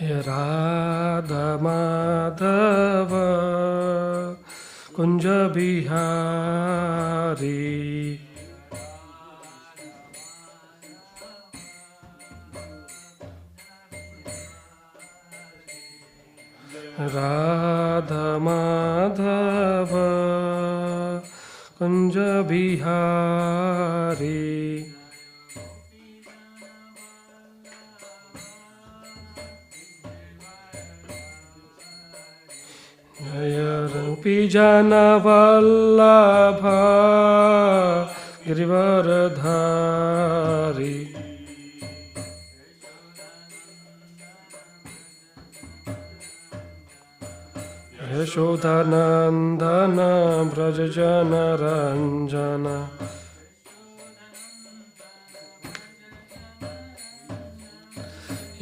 राधा माधव कुंज बिहारी राधा माधव कुंज बिहारी जय रूपी जन वल्लभ गिरिवरधारी यशोदानंदन व्रज जन रंजन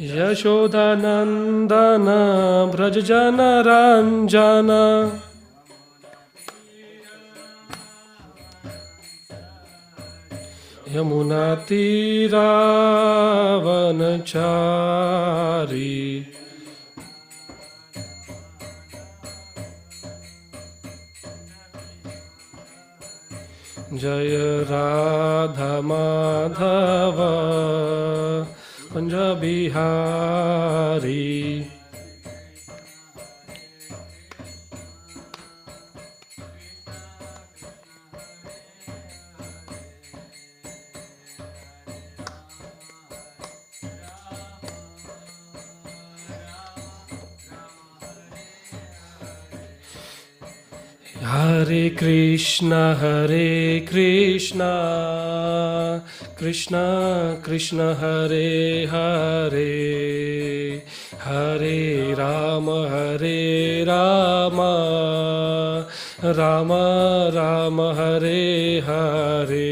यशोदानंदन व्रज जन रंजन यमुना तीरावनचारी जय राधा माधव कुंज बिहारी हरे कृष्ण कृष्ण कृष्ण हरे हरे हरे राम राम राम हरे हरे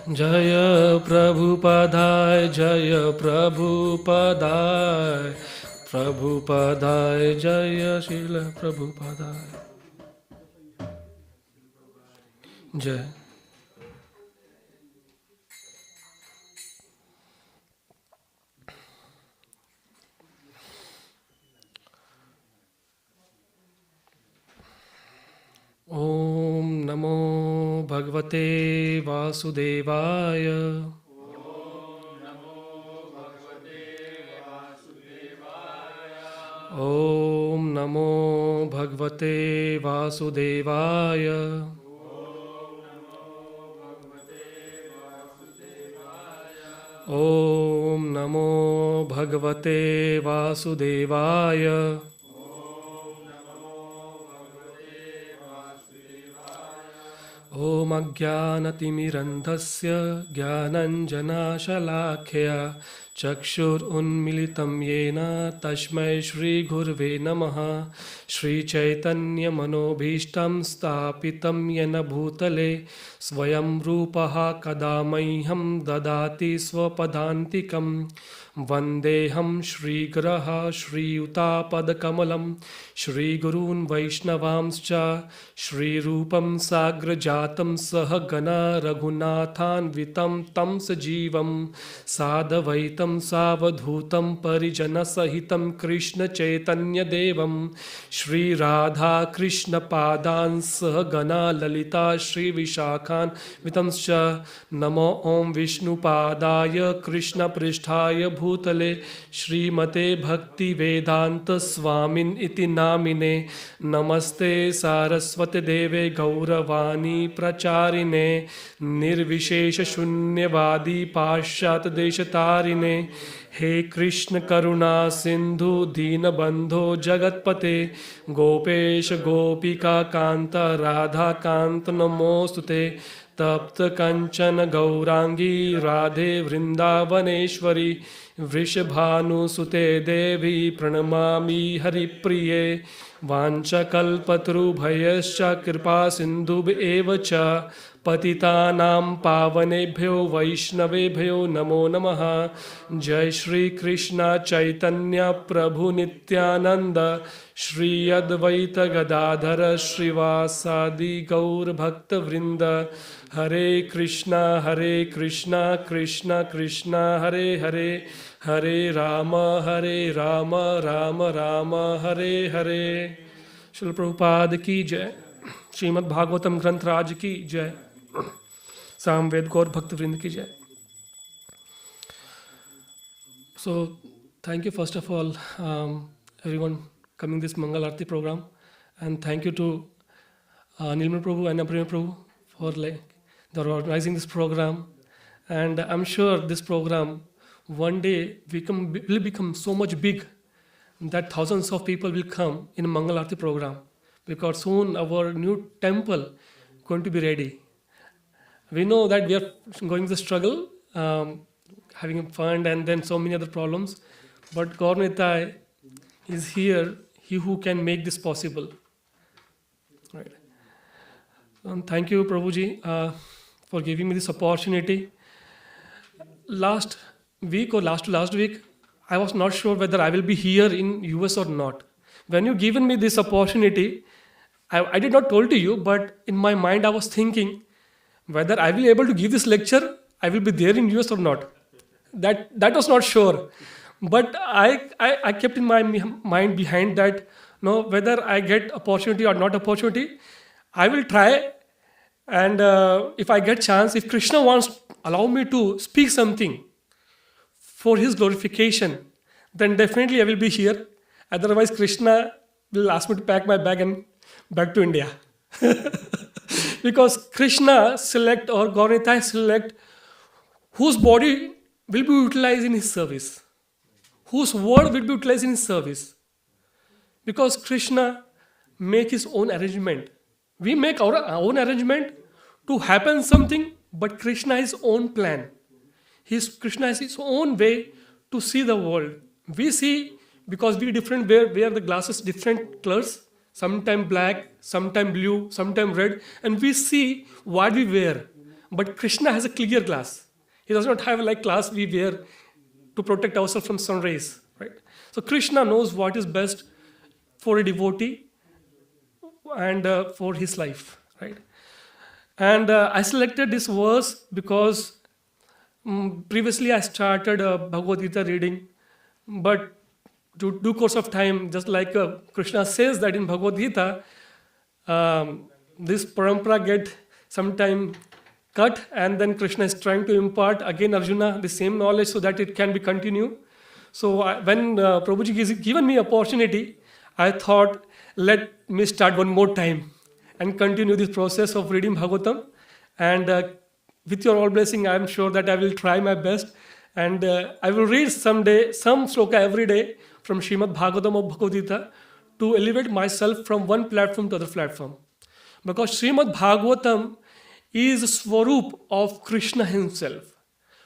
जय प्रभुपदाय जय प्रभुपदाय प्रभुपदाय जय श्रील प्रभुपदाय जय। ओम नमो भगवते वासुदेवाय। ओम नमो भगवते वासुदेवाय। ओम नमो भगवते वासुदेवाय। ओम अज्ञानतिमिरन्धस्य ज्ञानञ्जनशलाखया चक्षुरुन्मीलितं येन तस्मै श्रीगुरवे नमः। श्रीचैतन्यमनोभीष्टं स्थापितं येन भूतले स्वयं रूपः कदा मह्यं ददाति स्वपदान्तिकं। वन्देऽहं श्रीगुरः श्रीयुतापदकमलं श्रीगुरून् वैष्णवांश्च श्रीरूपं साग्रजातं सहगणा रघुनाथान्वितं तं सजीवं साद्वैतं सावधूतं परिजनसहितं कृष्णचैतन्यदेवं श्रीराधाकृष्णपादान् सहगणा ललिता श्रीविशाखान्वितंश्च। नमो ॐ विष्णुपादाय कृष्णपृष्ठाय भूतले श्रीमते भक्तिवेदान्तस्वामिन् इति नामिने। नमस्ते सारस्वती देवे गौरवाणी प्रचारिणे निर्विशेषशून्यवादी पाश्चात्यदेशतारिणे। हे कृष्ण करुणा सिंधु दीनबंधो जगत्पते गोपेश गोपिका कांत राधा कांत नमोस्तुते। तप्त कंचन गौरांगी राधे वृंदावनेश्वरी वृषभानुसुते देवी प्रणमामि हरिप्रिये। वाञ्छकल्पतरुभयश्च कृपा सिन्धुभ्येव च पतितानां पावनेभ्यो वैष्णवेभ्यो नमो नमः। जय श्री कृष्ण चैतन्य प्रभु नित्यानंद श्री अद्वैत गदाधर श्रीवासादि गौर भक्त वृंद। हरे कृष्णा कृष्णा कृष्णा हरे हरे, हरे राम राम राम हरे हरे। श्रील प्रभुपाद की जय। श्रीमद् भागवतम ग्रंथ राज की जय। सामवेद गौर भक्त वृंद की जय। So thank you first of all everyone coming this Mangal Arati program, and thank you to Nilmal Prabhu and Prabhu Prabhu for they're organizing this program, and I'm sure this program one day will become so much big that thousands of people will come in a Mangal Arati program, because soon our new temple going to be ready. We know that we are going the struggle, having a fund and then so many other problems, but Gaur Nitai is here, he who can make this possible. Right. Thank you, Prabhuji, for giving me this opportunity. Last week or last to last week, I was not sure whether I will be here in US or not. When you given me this opportunity, I did not told to you, but in my mind I was thinking whether I will be able to give this lecture, I will be there in US or not. That was not sure. But I kept in my mind behind that, no, whether I get opportunity or not opportunity, I will try. And if I get chance, if Krishna wants allow me to speak something for his glorification, then definitely I will be here. Otherwise, Krishna will ask me to pack my bag and back to India. Because Krishna select, or Gaur Nitai select, whose body will be utilized in his service, whose word will be utilized in his service. Because Krishna make his own arrangement. We make our own arrangement to happen something, but Krishna has his own plan. Krishna has his own way to see the world. We see, because we different, wear the glasses different colors, sometime black, sometime blue, sometime red, and we see what we wear. But Krishna has a clear glass. He does not have like glass we wear to protect ourselves from sun rays, right? So Krishna knows what is best for a devotee and for his life, right? And I selected this verse because previously I started Bhagavad Gita reading, but due course of time, just like Krishna says that in Bhagavad Gita, this parampara get sometime cut, and then Krishna is trying to impart again Arjuna the same knowledge so that it can be continued. So when Prabhuji has given me opportunity, I thought, let me start one more time and continue this process of reading Bhagavatam. And with your all blessing, I am sure that I will try my best. And I will read someday some sloka every day from Srimad Bhagavatam or Bhagavad Gita to elevate myself from one platform to other platform. Because Srimad Bhagavatam is a swarup of Krishna himself.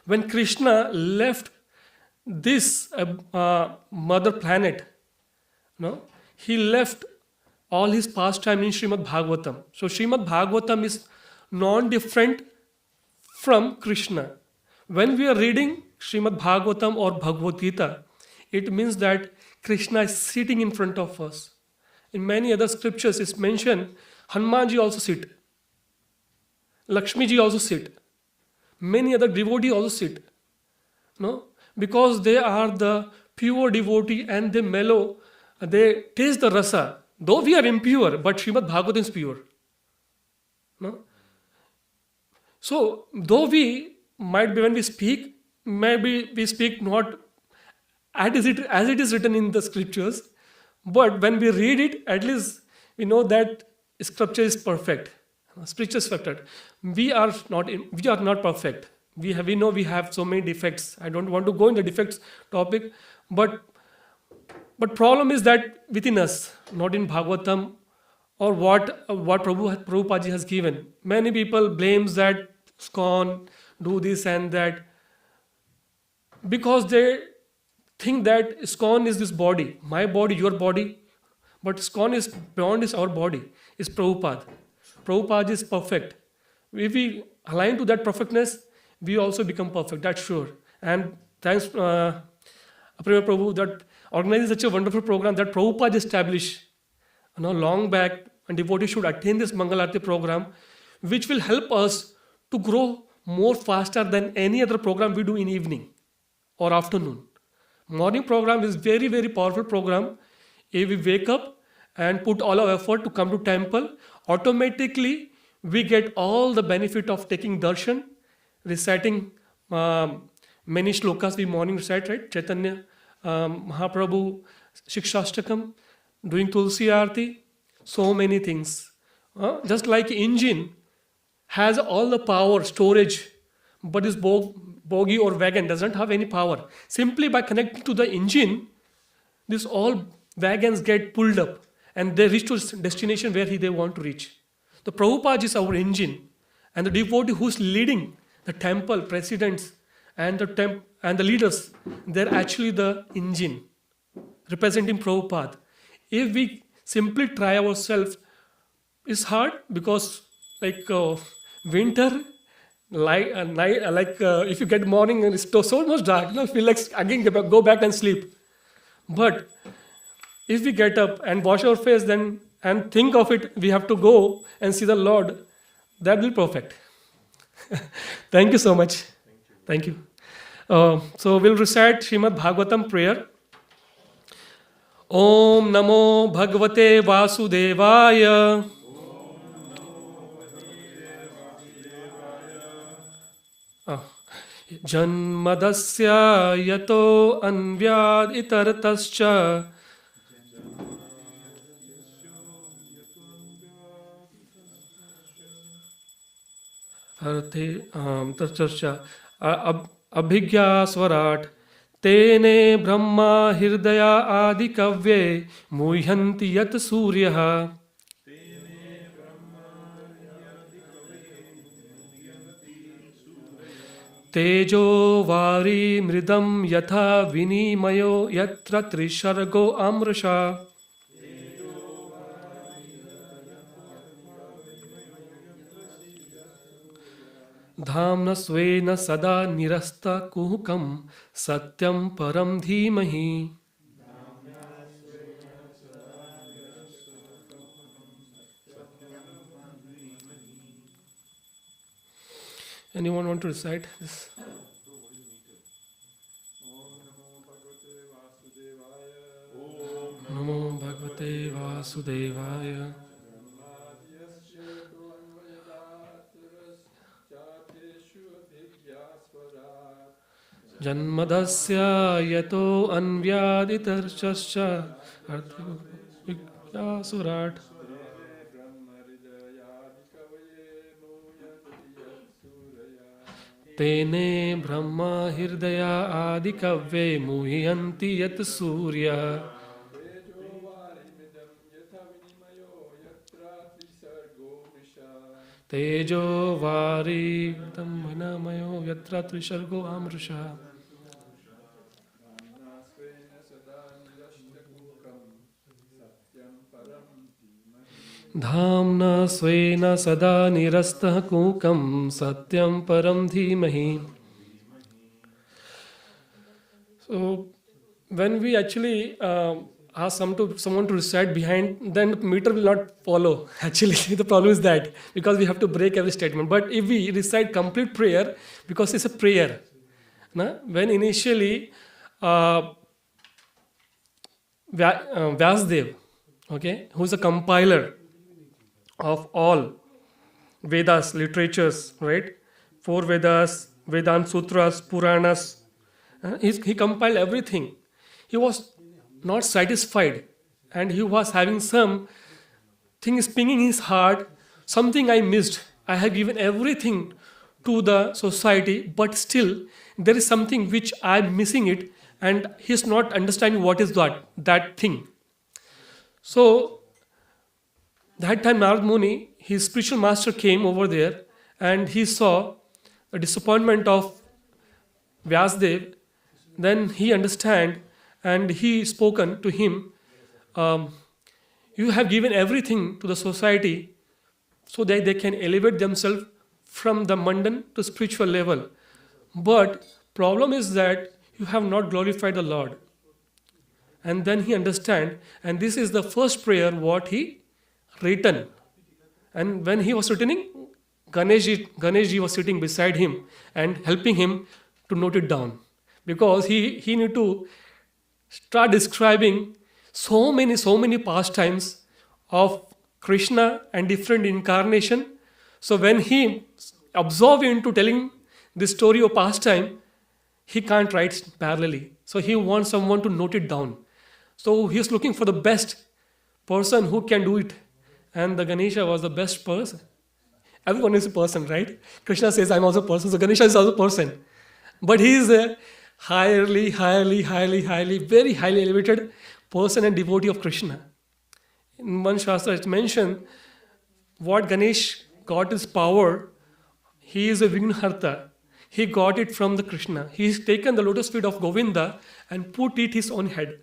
When Krishna left this mother planet, no, he left all his pastime in Srimad Bhagavatam. So Srimad Bhagavatam is non-different from Krishna. When we are reading Srimad Bhagavatam or Bhagavad Gita, it means that Krishna is sitting in front of us. In many other scriptures it's mentioned, Hanumanji also sit. Lakshmiji also sit. Many other devotees also sit. No? Because they are the pure devotee and they mellow, they taste the rasa. Though we are impure, but Srimad Bhagavatam is pure. No? So, though we might be, when we speak, maybe we speak not as it is written in the scriptures, but when we read it, at least we know that scripture is perfect. Scripture is perfect. We are not perfect. We know we have so many defects. I don't want to go in the defects topic, but problem is that within us, not in Bhagavatam or what Prabhupada has given. Many people blames that ISKCON do this and that because they think that ISKCON is this body, my body, your body, but ISKCON is beyond our body, is Prabhupada. Prabhupada is perfect. If we align to that perfectness, we also become perfect. That's sure. And thanks, Prabhu, that organizes such a wonderful program that Prabhupada established, long back, and devotees should attend this Mangalarti program, which will help us to grow more faster than any other program we do in evening or afternoon. Morning program is very, very powerful program. If we wake up and put all our effort to come to temple, automatically we get all the benefit of taking darshan, reciting many shlokas we morning recite, right? Chaitanya, Mahaprabhu, Shikshashtakam, doing Tulsi Aarti, so many things. Just like engine has all the power, storage, but this bogie or wagon doesn't have any power. Simply by connecting to the engine, this all wagons get pulled up and they reach to destination where they want to reach. The Prabhupada is our engine, and the devotee who's leading the temple presidents and the leaders, they're actually the engine representing Prabhupada. If we simply try ourselves, it's hard because like winter, if you get morning and it's so much dark, feel like again go back and sleep. But if we get up and wash our face then and think of it, we have to go and see the Lord, that will be perfect. Thank you so much. Thank you. So we'll recite Srimad Bhagavatam prayer. Om Namo Bhagavate Vasudevaya. Janmadasya yato anvyad itartascha tartascha abhigya swarat tene brahma hirdaya adi kavye muhyanti yat suryaha. Tejo vari mridam yatha vinimayo yatra trishargo amrasha. Dhamna svena sada nirasta kuhukam satyam param dhimahi. Anyone want to recite this? Namo Bhagavate Vasudevaya. Janmadasya yato anvyaditarshascha arthikya surat. Tene brahma hirdaya adi kavve muhyanti yat surya. Tejo vari tammanamayo yatra trishargo amrusha. Dhamna svena sada nirastah kukam satyam param dhimahi. So, when we actually ask someone to recite behind, then the meter will not follow. Actually, the problem is that because we have to break every statement. But if we recite complete prayer, because it's a prayer, when initially Vyasdev, who is a compiler of all Vedas, literatures, right? 4 Vedas, Vedanta Sutras, Puranas. He compiled everything. He was not satisfied and he was having some things pinging in his heart. Something I missed. I have given everything to the society, but still there is something which I am missing it, and he is not understanding what is that thing. So that time Narad Muni, his spiritual master, came over there and he saw the disappointment of Vyasdev. Then he understand and he spoken to him, you have given everything to the society so that they can elevate themselves from the mundane to spiritual level. But problem is that you have not glorified the Lord. And then he understand, and this is the first prayer what he written. And when he was returning, Ganeshji was sitting beside him and helping him to note it down. Because he need to start describing so many pastimes of Krishna and different incarnation. So when he absorbed into telling this story of pastime, he can't write parallelly. So he wants someone to note it down. So he's looking for the best person who can do it. And the Ganesha was the best person. Everyone is a person, right? Krishna says, I'm also a person. So Ganesha is also a person. But he is a very highly elevated person and devotee of Krishna. In one Shastra it's mentioned, what Ganesh got his power, he is a Vignharta. He got it from the Krishna. He's taken the lotus feet of Govinda and put it his own head.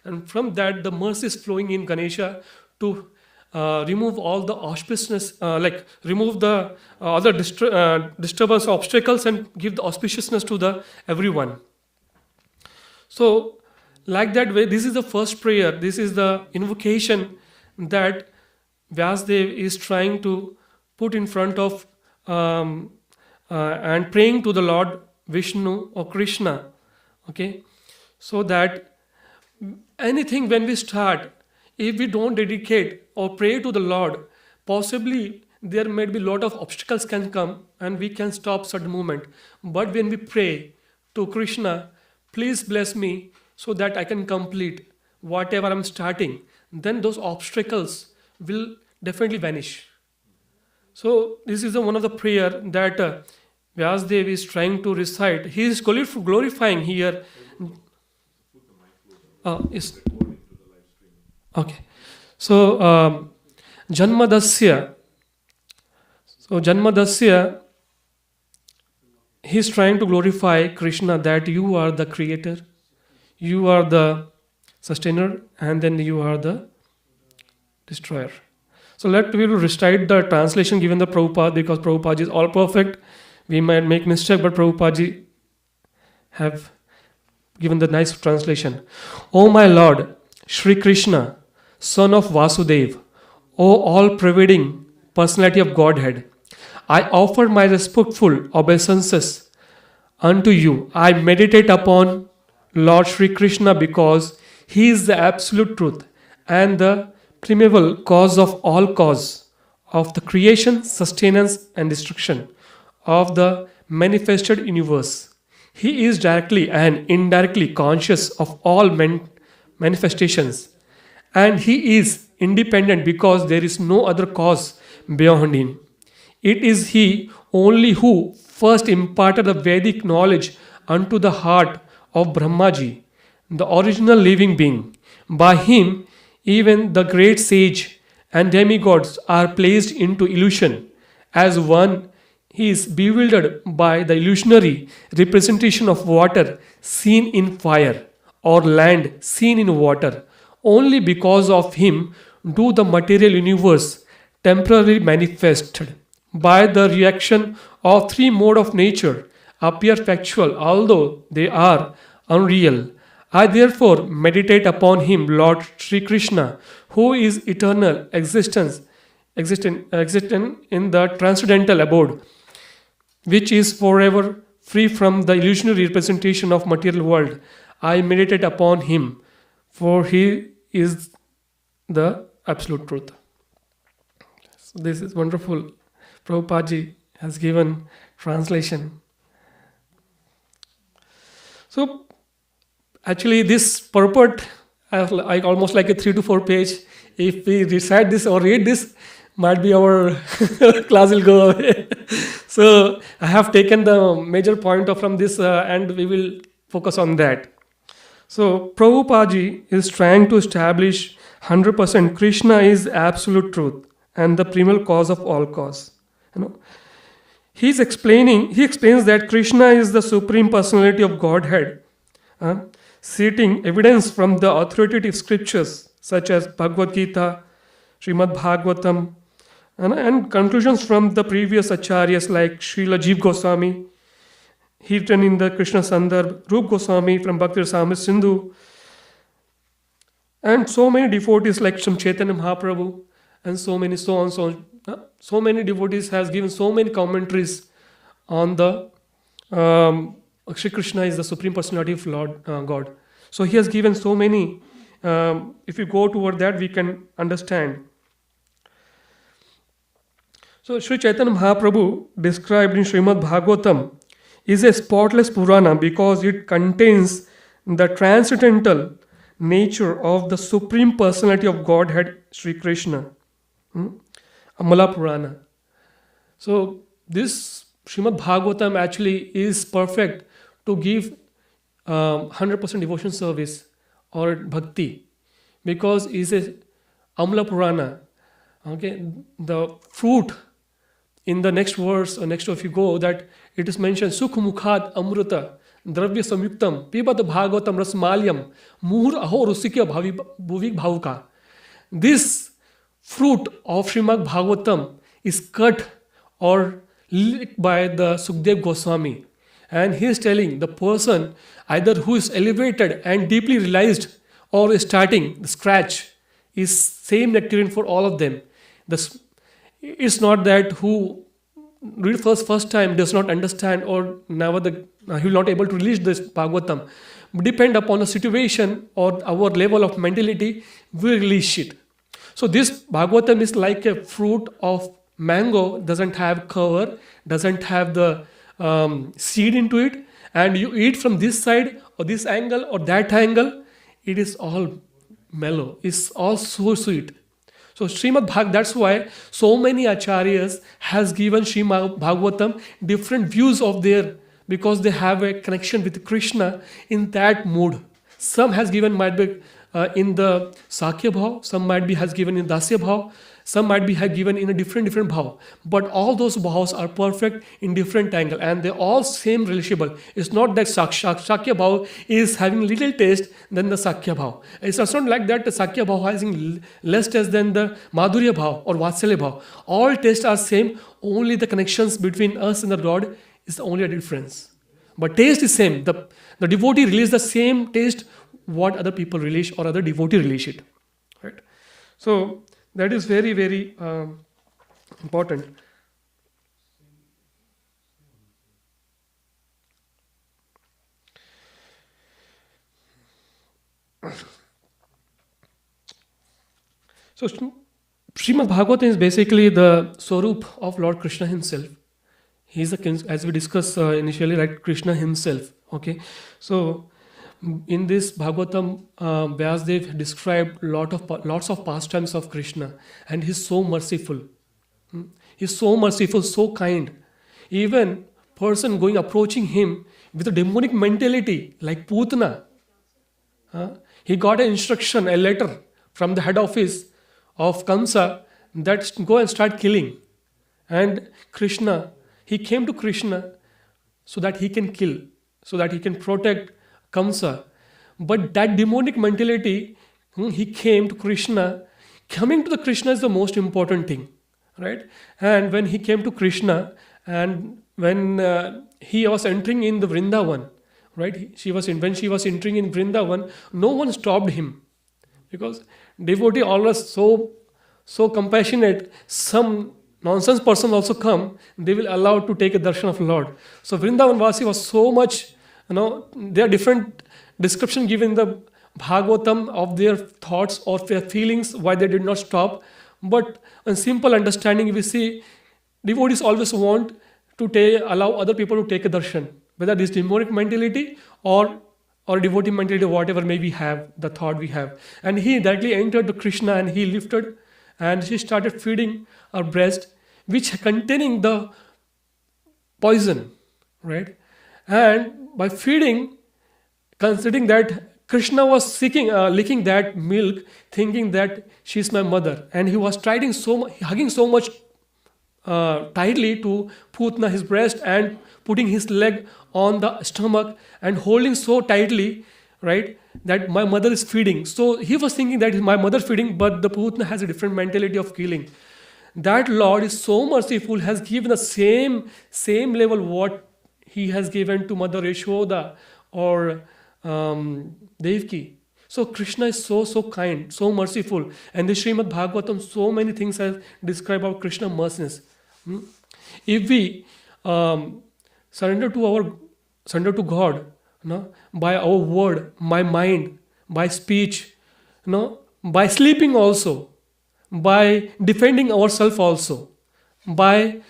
And from that, the mercy is flowing in Ganesha to remove all the auspiciousness, like remove the other disturbance, obstacles, and give the auspiciousness to the everyone. So, like that way, this is the first prayer. This is the invocation that Vyasdev is trying to put in front of and praying to the Lord Vishnu or Krishna. Okay, so that anything when we start, if we don't dedicate or pray to the Lord, possibly there may be a lot of obstacles can come and we can stop certain moment. But when we pray to Krishna, please bless me so that I can complete whatever I'm starting, then those obstacles will definitely vanish. So this is one of the prayer that Vyasdev is trying to recite. He is glorifying here. Is okay. So Janmadasya. So Janmadasya, he is trying to glorify Krishna that you are the creator, you are the sustainer, and then you are the destroyer. So we will recite the translation given the Prabhupada, because Prabhupada is all perfect. We might make mistake, but Prabhupada have given the nice translation. O my Lord, Shri Krishna, son of Vasudeva, O all-pervading personality of Godhead, I offer my respectful obeisances unto you. I meditate upon Lord Shri Krishna because he is the absolute truth and the primeval cause of all cause of the creation, sustenance and destruction of the manifested universe. He is directly and indirectly conscious of all manifestations, and he is independent because there is no other cause beyond him. It is he only who first imparted the Vedic knowledge unto the heart of Brahmaji, the original living being. By him, even the great sage and demigods are placed into illusion. As one, he is bewildered by the illusionary representation of water seen in fire or land seen in water. Only because of him do the material universe temporarily manifested by the reaction of three modes of nature appear factual, although they are unreal. I therefore meditate upon him, Lord Sri Krishna, who is eternal existent in the transcendental abode, which is forever free from the illusionary representation of material world. I meditate upon him, for he is the absolute truth. So this is wonderful. Prabhupada ji has given translation. So actually this purport, I almost like a 3 to 4 page. If we recite this or read this, might be our class will go away. So I have taken the major point from this and we will focus on that. So Prabhupada ji is trying to establish 100% Krishna is absolute truth and the primal cause of all cause. He explains that Krishna is the supreme personality of Godhead, citing evidence from the authoritative scriptures such as Bhagavad Gita, Srimad Bhagavatam, And conclusions from the previous acharyas like Srila Jeev Goswami, he written in the Krishna Sandarbh, Rup Goswami from Bhakti Rasamrita Sindhu, and so many devotees like Sri Chaitanya Mahaprabhu, and so many so on so on. So many devotees has given so many commentaries on the Shri Krishna is the Supreme Personality of Lord God. So he has given so many. If you go toward that, we can understand. So Sri Chaitanya Mahaprabhu described in Srimad Bhagavatam is a spotless Purana because it contains the transcendental nature of the Supreme Personality of Godhead, Sri Krishna. Amala Purana. So this Srimad Bhagavatam actually is perfect to give 100% devotion service or bhakti because it's a Amala Purana. Okay, the fruit in the next verse or next if you go that it is mentioned Sukh Mukhad Amruta Dravya Samyuktam Pibat Bhagavatam Rasmalyam Muhur Aho Rusikya Bhuvik Bhavuka. This fruit of Srimad Bhagavatam is cut or licked by the Sukdev Goswami, and he is telling the person either who is elevated and deeply realized or is starting the scratch is same nectarine for all of them. It's not that who read first time does not understand or never he will not able to release this Bhagavatam. Depend upon the situation or our level of mentality, we release it. So this Bhagavatam is like a fruit of mango, doesn't have cover, doesn't have the seed into it, and you eat from this side or this angle or that angle, it is all mellow, it's all so sweet. So Srimad Bhagavatam, that's why so many acharyas has given Srimad Bhagavatam different views of their, because they have a connection with Krishna in that mood. Some has given might be in the Sakya Bhav, some might be has given in Dasya Bhav, some might be have given in a different bhav. But all those bhavs are perfect in different angle and they're all same relishable. It's not that Sakya Bhav is having little taste than the Sakya Bhav. It's not like that the Sakya Bhav having less taste than the Madhurya Bhav or Vatsalya Bhav. All tastes are same, only the connections between us and the God is the only difference. But taste is same. The devotee release the same taste what other people release or other devotee release it. Right? So that is very, very important. So Srimad Bhagavatam is basically the Swarup of Lord Krishna himself. He is as we discussed initially, like Krishna himself. Okay, so in this Bhagavatam, Vyasdev described lots of pastimes of Krishna, and he's so merciful. He's so merciful, so kind. Even person approaching him with a demonic mentality, like Putana, he got an instruction, a letter from the head office of Kamsa that go and start killing. And Krishna, he came to Krishna so that he can kill, so that he can protect Kamsa. But that demonic mentality, he came to Krishna. Coming to the Krishna is the most important thing, right? And when he came to Krishna, and when he was entering in the Vrindavan, right? When she was entering in Vrindavan, no one stopped him, because devotee always so compassionate. Some nonsense person also come, they will allow to take a darshan of Lord. So Vrindavan Vasi was so much, there are different description given in the Bhagavatam of their thoughts or their feelings, why they did not stop. But in simple understanding, we see devotees always want to allow other people to take a darshan, whether this demonic mentality or devotee mentality, whatever may we have, the thought we have. And he directly entered to Krishna and he lifted and he started feeding her breast, which containing the poison, right? And by feeding, considering that Krishna was licking that milk, thinking that she's my mother, and he was hugging so much tightly to Putna, his breast, and putting his leg on the stomach and holding so tightly, right, that my mother is feeding. So he was thinking that my mother feeding, but the Putna has a different mentality of killing. that Lord is so merciful, has given the same level what He has given to Mother Yashoda or Devki. So Krishna is so kind, so merciful, and the Srimad Bhagavatam, so many things have described about Krishna merciness. Hmm? If we um, surrender to our surrender to God, no, by our word, by mind, by speech, no, by sleeping also, by defending ourselves also, by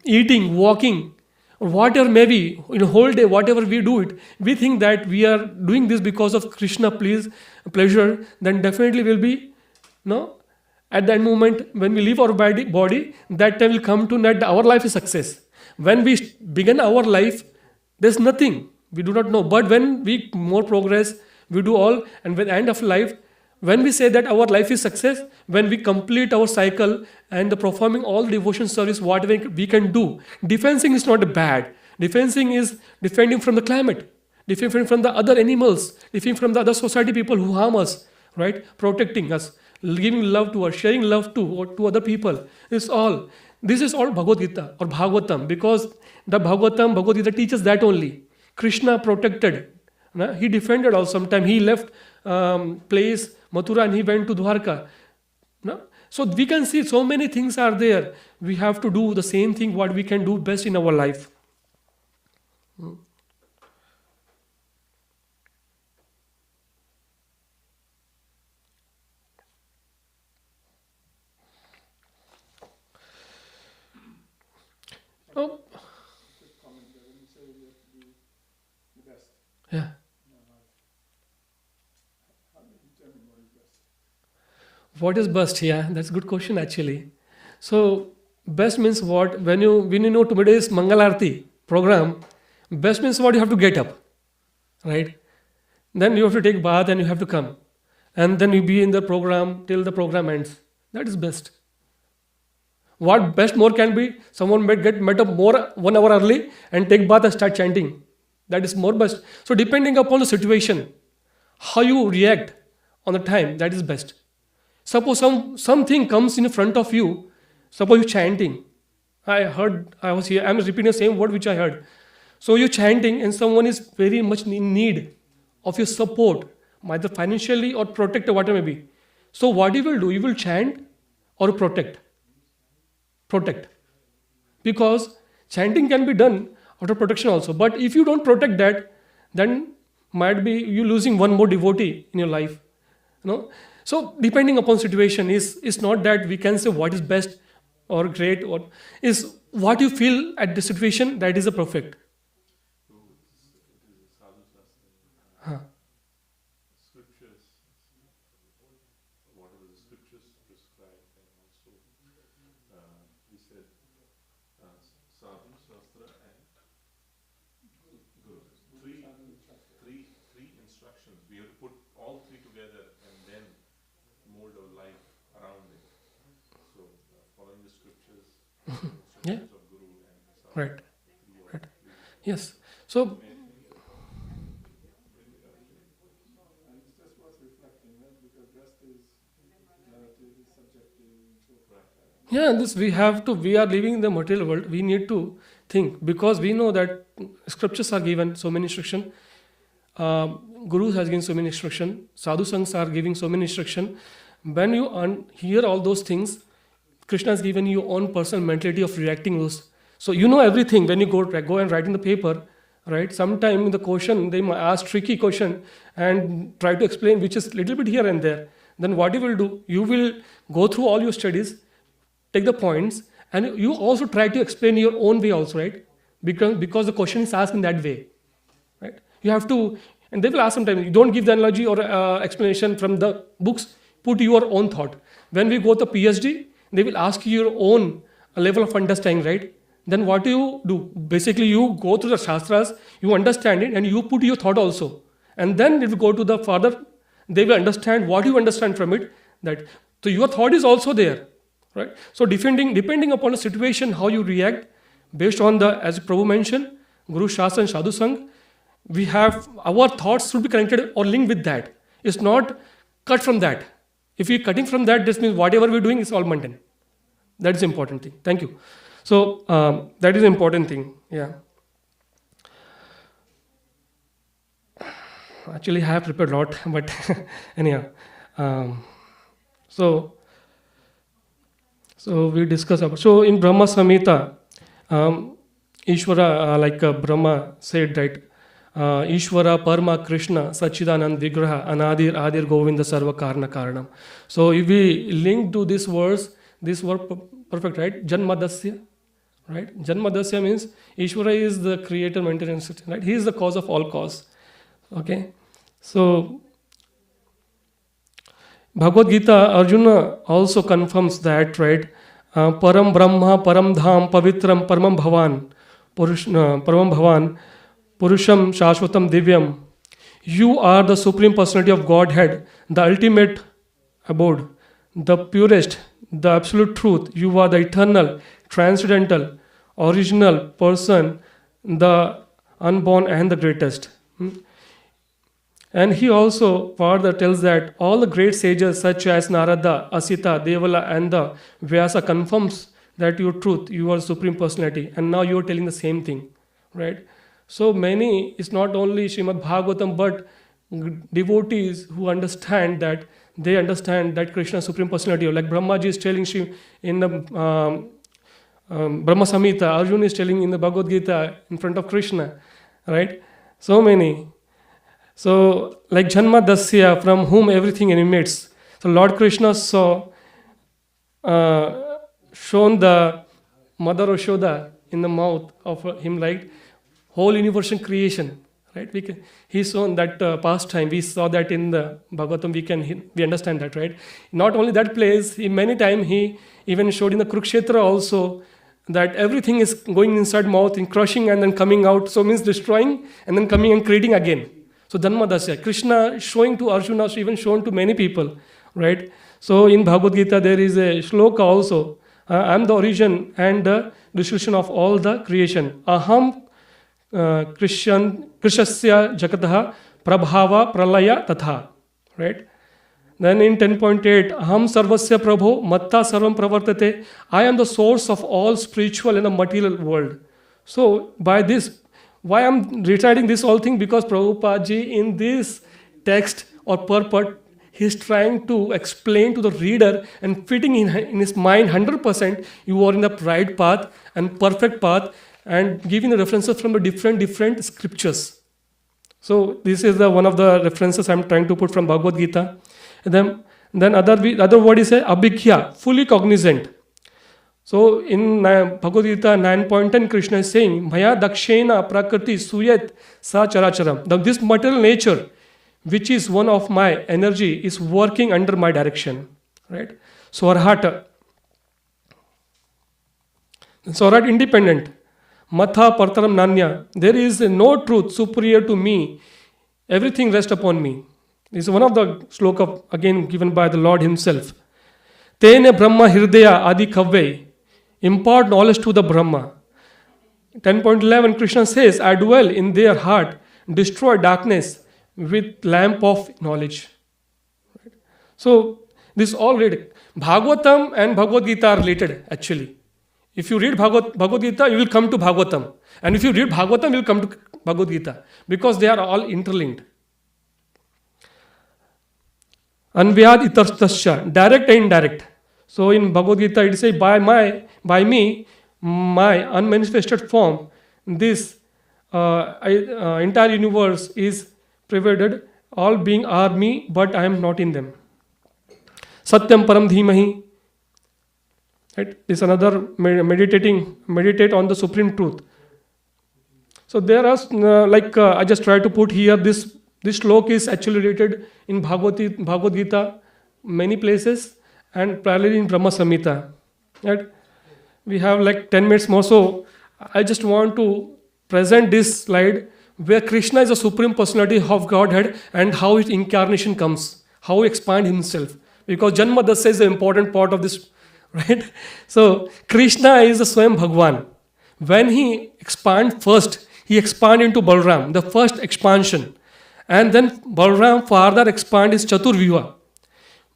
eating, walking, or whatever maybe in a whole day, whatever we do it, we think that we are doing this because of Krishna pleasure, then definitely will be no. At that moment, when we leave our body, that time will come to that our life is success. When we begin our life, there's nothing. We do not know. But when we more progress, we do all, and with the end of life, when we say that our life is success, when we complete our cycle and the performing all devotion service, whatever we can do, defending is not bad. Defending is defending from the climate, defending from the other animals, defending from the other society people who harm us, right? Protecting us, giving love to us, sharing love to other people. It's all. This is all Bhagavad Gita or Bhagavatam, because the Bhagavad Gita teaches that only. Krishna protected. He defended also. Sometimes he left place Mathura and he went to Dwarka. No? So we can see so many things are there. We have to do the same thing what we can do best in our life. Oh, yeah. What is best? Yeah, that's a good question actually. So best means what? When you know today's Mangalarti program, best means what? You have to get up, right? Then you have to take bath and you have to come, and then you be in the program till the program ends. That is best. What best more can be? Someone may get met up more 1 hour early and take bath and start chanting. That is more best. So depending upon the situation, how you react on the time, that is best. Suppose something comes in front of you, suppose you're chanting. I was here, I'm repeating the same word which I heard. So you're chanting and someone is very much in need of your support, either financially or protect or whatever may be. So what you will do, you will chant or protect. Protect. Because chanting can be done after protection also. But if you don't protect that, then might be you losing one more devotee in your life. You know? So depending upon situation is not that we can say what is best or great, or is what you feel at the situation, that is a perfect. Huh. Scriptures, whatever the scriptures prescribe, and also we said sadhu, shastra, and guru. Three instructions. We have to put all three together and then mold our life around it. So following the scriptures, Yeah. instructions of guru and sadhu. Right. Right. Yes. So And it's just worth reflecting, right? Because rest is relative, is subjective, and so forth. yeah, this we are living in the material world. We need to think, because we know that scriptures are given so many instruction. Gurus has given so many instruction. Sadhu Sanghs are giving so many instruction. When you hear all those things, Krishna has given you own personal mentality of reacting those. So you know everything when you go and write in the paper, right? Sometime in the question they might ask tricky question and try to explain, which is little bit here and there. Then what you will do? You will go through all your studies, take the points, and you also try to explain your own way also, right? Because the question is asked in that way, right? You have to, and they will ask sometimes. You don't give the analogy or explanation from the books. Put your own thought. When we go to PhD, they will ask you your own level of understanding, right? Then what do you do? Basically, you go through the shastras, you understand it, and you put your thought also. And then if you go to the father, they will understand what you understand from it. That so your thought is also there, right? So depending upon the situation, how you react, based on the, as Prabhu mentioned, Guru Shastra and Sadhu Sangh, we have our thoughts should be connected or linked with that. It's not cut from that. If we're cutting from that, this means whatever we're doing is all mundane. That is important thing. Thank you. So that is important thing. Yeah. Actually, I have prepared a lot, but anyhow. So we discuss about. So in Brahma Samhita, Ishvara, Brahma said that Ishvara Parma Krishna Sachidanand Vigraha Anadir Adir Govinda Sarva Karna Karanam. So if we link to this verse, this word perfect, right? Janmadasya, right? Janmadasya means Ishvara is the creator, maintenance, right? He is the cause of all cause. Okay, so Bhagavad Gita, Arjuna also confirms that, right? Param Brahma, Param Dham, Pavitram, Paramam Bhavan, Paramam Bhavan, Purusham, Shashvatam, Divyam. You are the Supreme Personality of Godhead, the ultimate abode, the purest, the absolute truth. You are the eternal, transcendental, original person, the unborn and the greatest. And he also further tells that all the great sages such as Narada, Asita, Devala and the Vyasa confirms that your truth, you are supreme personality, and now you are telling the same thing, right? So many, it's not only Srimad Bhagavatam, but devotees who understand that, they understand that Krishna is supreme personality. Like Brahmaji is telling in the Brahma Samhita, Arjuna is telling in the Bhagavad Gita in front of Krishna, right? So many. So, like Janma Dasya, from whom everything emanates. So, Lord Krishna saw, shown the Mother Yashoda in the mouth of him, like whole universal creation, right? He shown that pastime. We saw that in the Bhagavatam. We understand that, right? Not only that place, many times he even showed in the Kurukshetra also that everything is going inside mouth, in crushing and then coming out. So means destroying and then coming and creating again. So Dhanmadasya, Krishna showing to Arjuna, even shown to many people, right? So in Bhagavad Gita there is a shloka also. I am the origin and the dissolution of all the creation. Aham Krishyasya Jakataha Prabhava Pralaya Tatha, right? Then in 10.8, Aham Sarvasya Prabho Matta Sarvam Pravartate. I am the source of all spiritual and the material world. So by this, why I'm reciting this whole thing? Because Prabhupada ji in this text or purport, he's trying to explain to the reader and fitting in his mind 100%, you are in the right path and perfect path, and giving the references from the different scriptures. So this is one of the references I'm trying to put from Bhagavad Gita. And then other word is abhikhya, fully cognizant. So in Bhagavad Gita 9.10, Krishna is saying, Maya dakshena prakriti suyat sa characharam. Now this material nature, which is one of my energy, is working under my direction. Right? So arhata. So arhat independent. Matha partaram nanya. There is no truth superior to me. Everything rests upon me. This is one of the sloka again given by the Lord himself. Tene brahma hirdaya adi kavve. Impart knowledge to the Brahma. 10.11 Krishna says, I dwell in their heart, destroy darkness with lamp of knowledge. Right? So this all related. Bhagavatam and Bhagavad Gita are related actually. If you read Bhagavad Gita, you will come to Bhagavatam. And if you read Bhagavatam, you will come to Bhagavad Gita. Because they are all interlinked. Anvyad itartasya, direct and indirect. So in Bhagavad Gita it says, by me, my unmanifested form, this entire universe is pervaded, all beings are me, but I am not in them. Satyam param dhimahi. Right? This is another meditate on the supreme truth. So there are, I just try to put here, this slok is actually related in Bhagavad Gita, many places, and parallelly in Brahma Samhita. Right? We have like 10 minutes more, so I just want to present this slide where Krishna is the supreme personality of Godhead and how his incarnation comes, how he expands himself. Because Janma Dasya is the important part of this, right? So Krishna is the Swayam Bhagwan. When he expands first, he expands into Balram, the first expansion. And then Balram further expands his Chaturvyuha.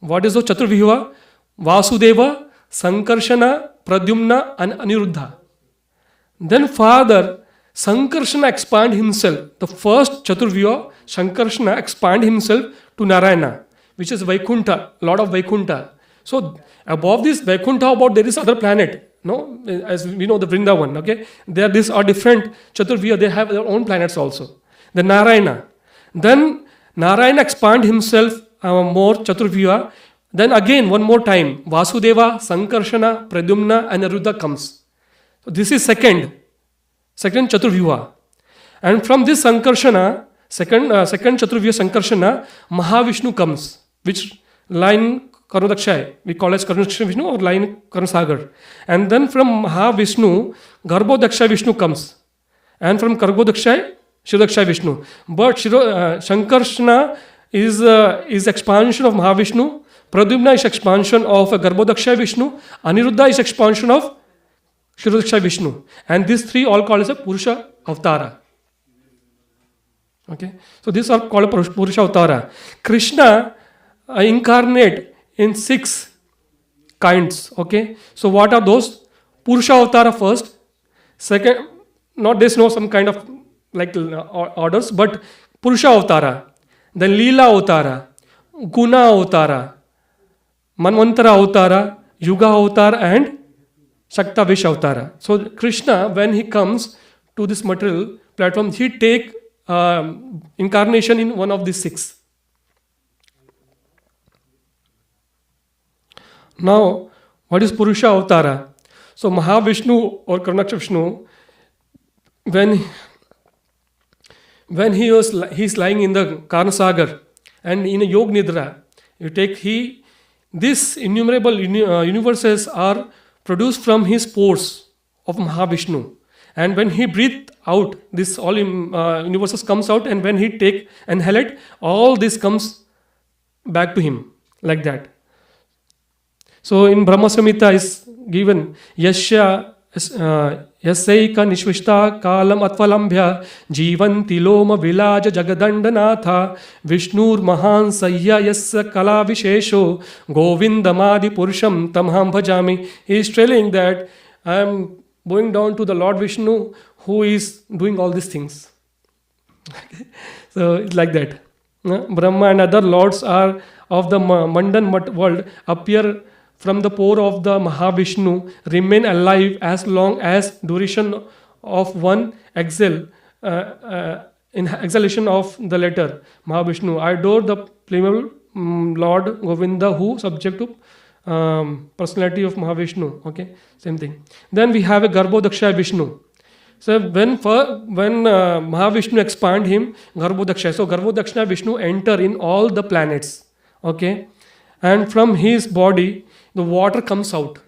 What is the Chaturvyuha? Vasudeva, Sankarshana, Pradyumna, and Aniruddha. Then further, Sankarshana expand himself. The first Chaturvyuha, Sankarshana expand himself to Narayana, which is Vaikuntha, Lord of Vaikuntha. So above this Vaikuntha, about there is other planet. No, as we know the Vrindavan. Okay, there these are different Chaturvyuha. They have their own planets also. The Narayana. Then Narayana expand himself more Chaturvyuha. Then again one more time Vasudeva, Sankarshana, Pradyumna, and Aniruddha comes. So this is second Chaturvyuha. And from this Sankarshana, second Chaturvyuha Sankarshana, Mahavishnu comes, which line Karunadakshay, we call as Karunadakshay Vishnu or line Karunasagar. And then from Mahavishnu, Garbhodakshay Vishnu comes. And from Garbhodakshay, Shirodakshay Vishnu. But Sankarshana is expansion of Mahavishnu, Pradyumna is expansion of Garbhodakshay Vishnu, Aniruddha is expansion of Shirodakshay Vishnu. And these three all called as a Purusha Avatara. Okay, so these are called Purusha Avatara. Krishna incarnate in 6 kinds. Okay, so what are those? Purusha Avatara first. Second, not there's no some kind of like orders, but Purusha Avatara, then Leela Avatara, Guna Avatara, Manvantara Avatara, Yuga Avatara, and Shaktavish Avatara. So Krishna, when he comes to this material platform, he take incarnation in one of these 6. Now, what is Purusha Avatara? So Mahavishnu or Karunadakshay Vishnu, when he's lying in the Karnasagar and in a Yog Nidra, these innumerable universes are produced from his pores of Mahavishnu. And when he breathed out, this all universes comes out, and when he take and inhale it, all this comes back to him like that. So in Brahma Samhita is given Yasya Yasaika Nishvishta Kalam Atvalambhya Jivanti Loma Vilaja Jagadandanatha Vishnur Mahan Sayya Yasya Kala Vishesho Govindamadi Purusham Tamham Bhajami. He is telling that I am going down to the Lord Vishnu who is doing all these things. So it's like that. Brahma and other lords are of the mundane world appear from the pore of the Mahavishnu, remain alive as long as duration of one exhale, in exhalation of the latter, Mahavishnu. I adore the primeval Lord Govinda who subject to personality of Mahavishnu. Okay, same thing. Then we have a Garbhodakshay Vishnu. So when Mahavishnu expand him, Garbhodakshay. So Garbhodakshay Vishnu enter in all the planets. Okay, and from his body the water comes out,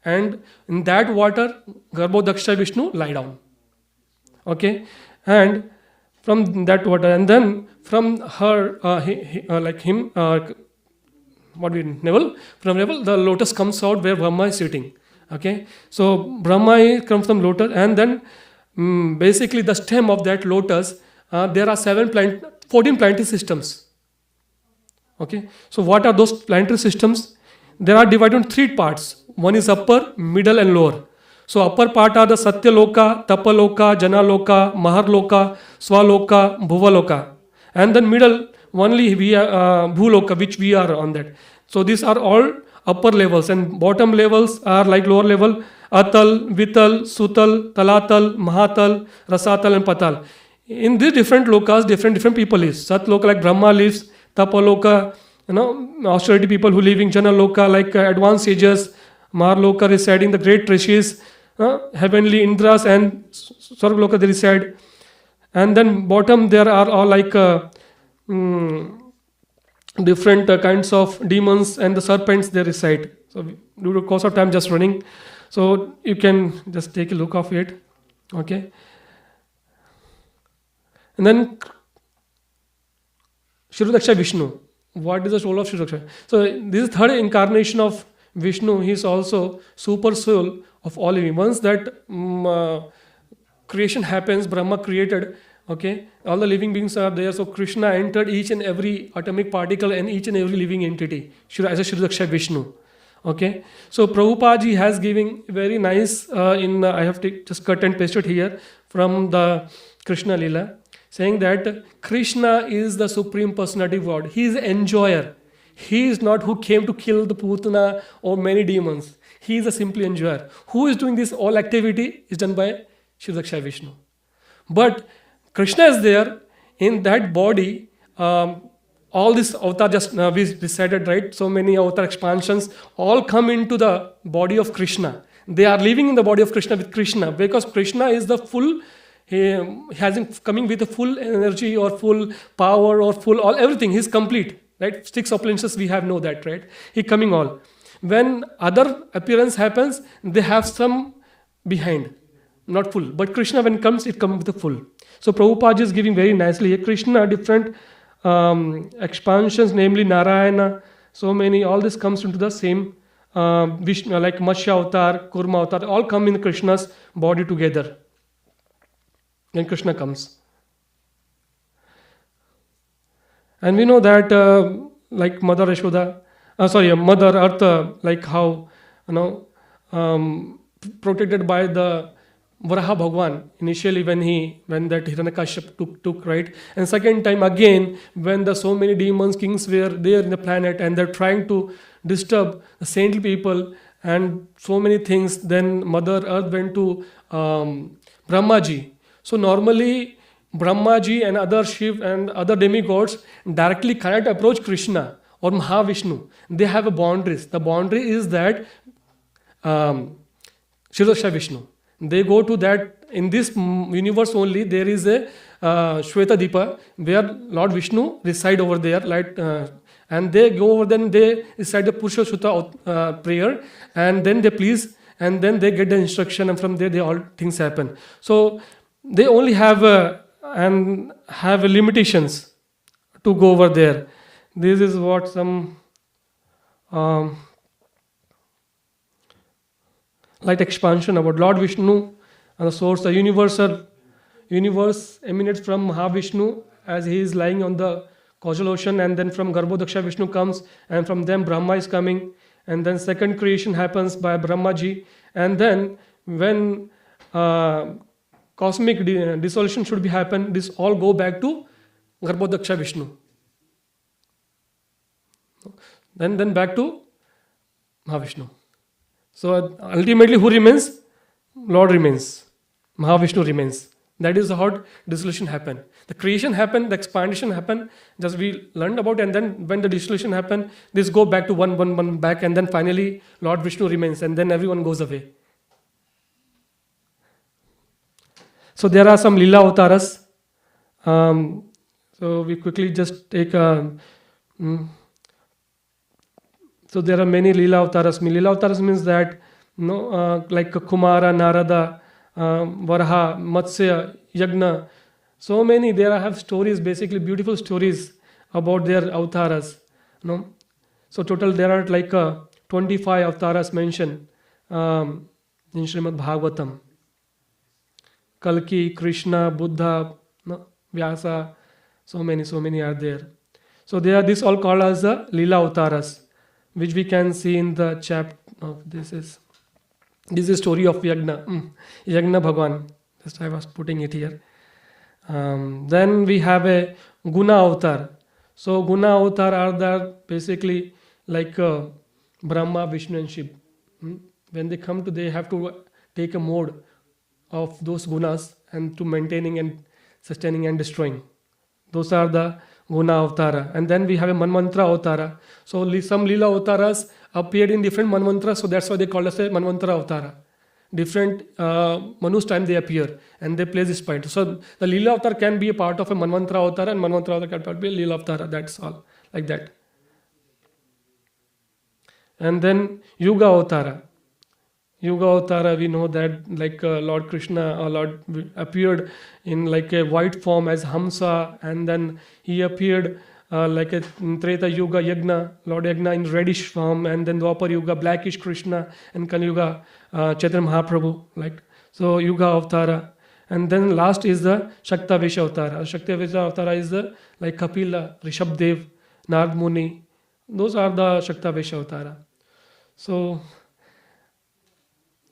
and in that water Garbhodakshay Vishnu lie down. Okay, and from that water, and then from her from navel the lotus comes out where Brahma is sitting. Okay, so Brahma comes from lotus, and then basically the stem of that lotus, there are 14 planetary systems. Okay, so what are those planetary systems? There are divided into 3 parts. One is upper, middle, and lower. So upper part are the Satyaloka, Tapaloka, Janaloka, Maharloka, Swaloka, Bhuvaloka. And then middle, only we are Bhuloka, which we are on that. So these are all upper levels, and bottom levels are like lower level: Atal, Vital, Sutal, Talatal, Mahatal, Rasatal, and Patal. In these different lokas, different people live. Satloka like Brahma lives, Tapaloka, austerity people who live in Janaloka like advanced sages, Maharloka residing the great rishis, heavenly Indras, and Swargaloka they reside. And then bottom there are all like different kinds of demons and the serpents they reside. So due to course of time just running, so you can just take a look of it. Okay, and then Shirodakshay Vishnu. What is the soul of Shirodakshay? So this is third incarnation of Vishnu. He is also super soul of all living. Once that creation happens, Brahma created. Okay, all the living beings are there. So Krishna entered each and every atomic particle and each and every living entity as a Shirodakshay Vishnu. Okay, so Prabhupada ji has giving very nice I have to just cut and paste it here from the Krishna Lila, saying that Krishna is the supreme personality of God. He is enjoyer. He is not who came to kill the Putana or many demons. He is a simply enjoyer. Who is doing this all activity is done by Shivaksha Vishnu. But Krishna is there in that body. All this avatar just we decided, right? So many avatar expansions all come into the body of Krishna. They are living in the body of Krishna with Krishna because Krishna is the full. He hasn't coming with a full energy or full power or full all everything. He's complete, right? 6 appearances we have know that, right? He coming all. When other appearance happens, they have some behind, not full. But Krishna, when comes, it comes with a full. So Prabhupada is giving very nicely here. Krishna, different expansions, namely Narayana, so many, all this comes into the same Vishnu, like Matsya avatar, Kurma avatar, all come in Krishna's body together. When Krishna comes. And we know that like Mother Yashoda, Mother Earth, like how, protected by the Varaha Bhagwan initially when that Hiranyakashipu took, right, and second time again when the so many demons kings were there in the planet and they're trying to disturb the saintly people and so many things, then Mother Earth went to Brahmaji. So normally Brahmaji and other Shiv and other demigods directly cannot approach Krishna or Mahavishnu. They have a boundaries. The boundary is that Shiroksha Vishnu. They go to that, in this universe only, there is a Shweta Deepa where Lord Vishnu reside over there, and they go over, then they recite the Purusha Sutta prayer, and then they please, and then they get the instruction, and from there they all things happen. So they only have limitations to go over there. This is what some light expansion about Lord Vishnu and the source, the universe emanates from Mahavishnu as he is lying on the causal ocean, and then from Garbhodaksha Vishnu comes, and from them Brahma is coming, and then second creation happens by Brahmaji, and then when cosmic dissolution should be happen, this all go back to Garbhodaksha Vishnu. Then back to Mahavishnu. So ultimately who remains? Lord remains. Mahavishnu remains. That is how dissolution happened. The creation happened, the expansion happened, just we learned about, and then when the dissolution happened, this go back to one back, and then finally Lord Vishnu remains, and then everyone goes away. So there are some Lila Avtaras. So we quickly just take so there are many Lila Avtaras. Lila Avtaras means that, like Kumara, Narada, Varaha, Matsya, Yagna, so many. There I have stories, basically beautiful stories about their avtaras. So total there are like 25 avtaras mentioned in Srimad Bhagavatam. Kalki, Krishna, Buddha, Vyasa, so many are there. So they are this all called as the Lila Avtaras, which we can see in the chapter of this is story of Yagna Bhagwan. Just I was putting it here. Then we have a Guna Avatar. So Guna Avatar are the basically like Brahma, Vishnu and Shiv. When they come to, they have to take a mode of those gunas and to maintaining and sustaining and destroying. Those are the Guna Avatara. And then we have a Manvantra Avatara. So some Lila Avataras appeared in different Manvantras, so that's why they call us a Manvantra Avatara. Different Manu's time they appear and they play this part. So the Lila Avatar can be a part of a Manvantra Avatara, and Manvantra Avatara can be a Lila Avatara. That's all, like that. And then Yuga Avatara. Yuga Avatara, we know that like Lord Krishna or Lord appeared in like a white form as Hamsa, and then he appeared like a Treta Yuga Yagna, Lord Yagna in reddish form, and then Dwapar Yuga blackish Krishna, and Kali Yuga Chaitanya Mahaprabhu, like so Yuga Avatara. And then last is the Shaktavesha Avatara. Shaktavesha Avatara is the like Kapila, Rishabdev, Narad Muni. Those are the Shaktavesha Avatara. So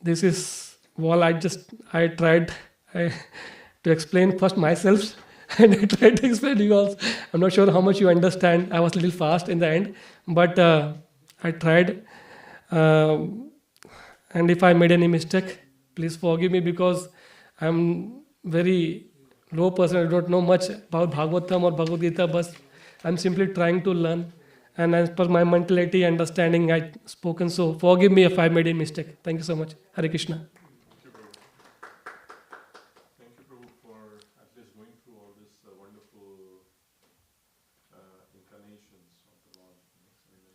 this is all I tried I, to explain first myself and I tried to explain you also. I'm not sure how much you understand. I was a little fast in the end, but I tried. Um, and if I made any mistake, please forgive me because I'm very low person. I don't know much about Bhagavatam or Bhagavad Gita, but I'm simply trying to learn. And as per my mentality, understanding, I spoken. So forgive me if I made a mistake. Thank you so much. Hare Krishna. Thank you, Prabhu. Thank you, Prabhu, for at least going through all this wonderful incarnations of the Lord, and then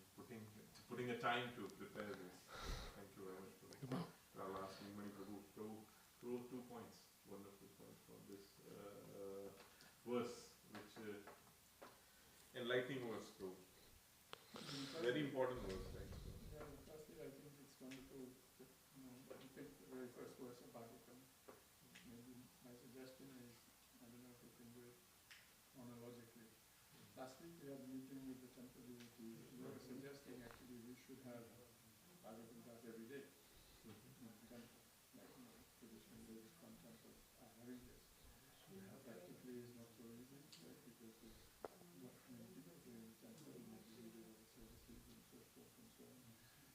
putting a time to prepare this. Thank you very much, Prabhu. Our last Nimani Prabhu. Prabhu, 2 points, wonderful points from this verse, which enlightening verse, Prabhu. Very important verse, right? Yeah, firstly, I think it's wonderful that, you picked the very first verse of Bhagavatam. Maybe my suggestion is, I don't know if you can do it chronologically. Last week we had a meeting with the temple devotees. They were suggesting actually we should have Bhagavatam class every day in the temple. Like, traditionally some temples are having this. Practically is not so easy, right? Because there's many people here in the temple, and maybe there are services and so forth and so on.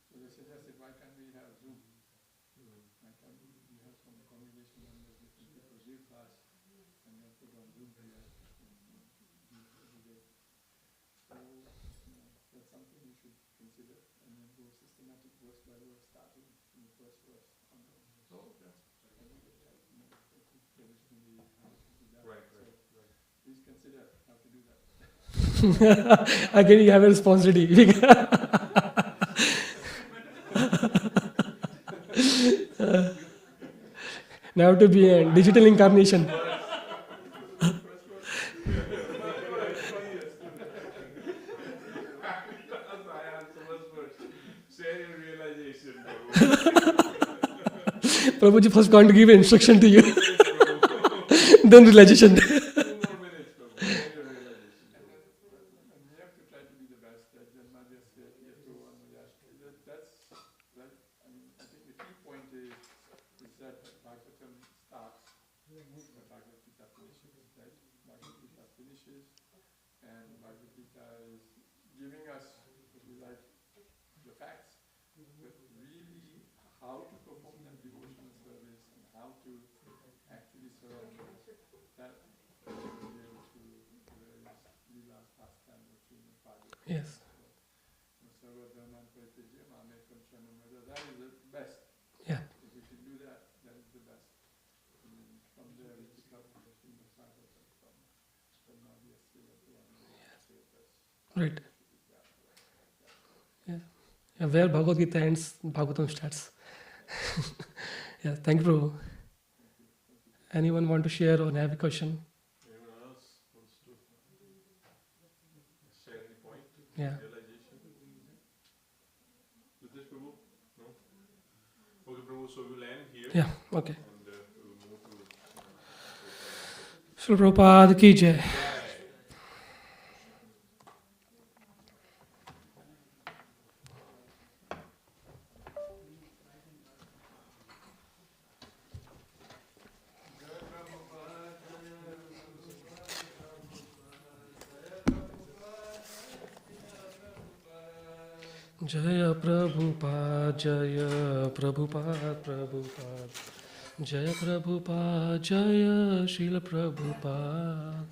So they suggested, why can't we have Zoom? Why can't we have some congregation members, different people give class and then put on Zoom here every day. So that's something you should consider, and then go systematic verse by verse, starting from the first verse onwards. So that's traditionally how it should be done. Right. Please consider how to do that. Again, you have a responsibility. Now to be a digital incarnation. Share your realization, Prabhuji first going to give instruction to you, then realization. 2 more minutes, Prabhu. Share your realization. And we have to try to be the best. That's right. I mean, I think the key point is that Bhagavatam starts where Bhagavad Gita finishes, right? Bhagavad Gita finishes, and Bhagavad Gita is giving us, if you like, the facts, but really how to perform that devotional service and how to actually serve that will be able to various Leela's pastime or Srimad Bhagavatam. Yes. Sarva Dharman Paritijya Mamekam Sharanam, that is the best. Yeah. If we can do that, that is the best. And then from there we pick up the Srimad Bhagavatam from Madhyasya Puranam. Right. Yeah, where Bhagavad Gita ends, Bhagavatam starts. Yeah, thank you, Prabhu. Anyone want to share or have a question? Anyone else wants to share the point? Yeah. Realization? With this, Prabhu? No? Okay, Prabhu, so we'll end here. Yeah, okay. And we'll move to Srila Prabhupada ki jai. Jaya Prabhupada, Jaya Prabhupada, Prabhupada. Jaya Prabhupada, Jaya Srila Prabhupada.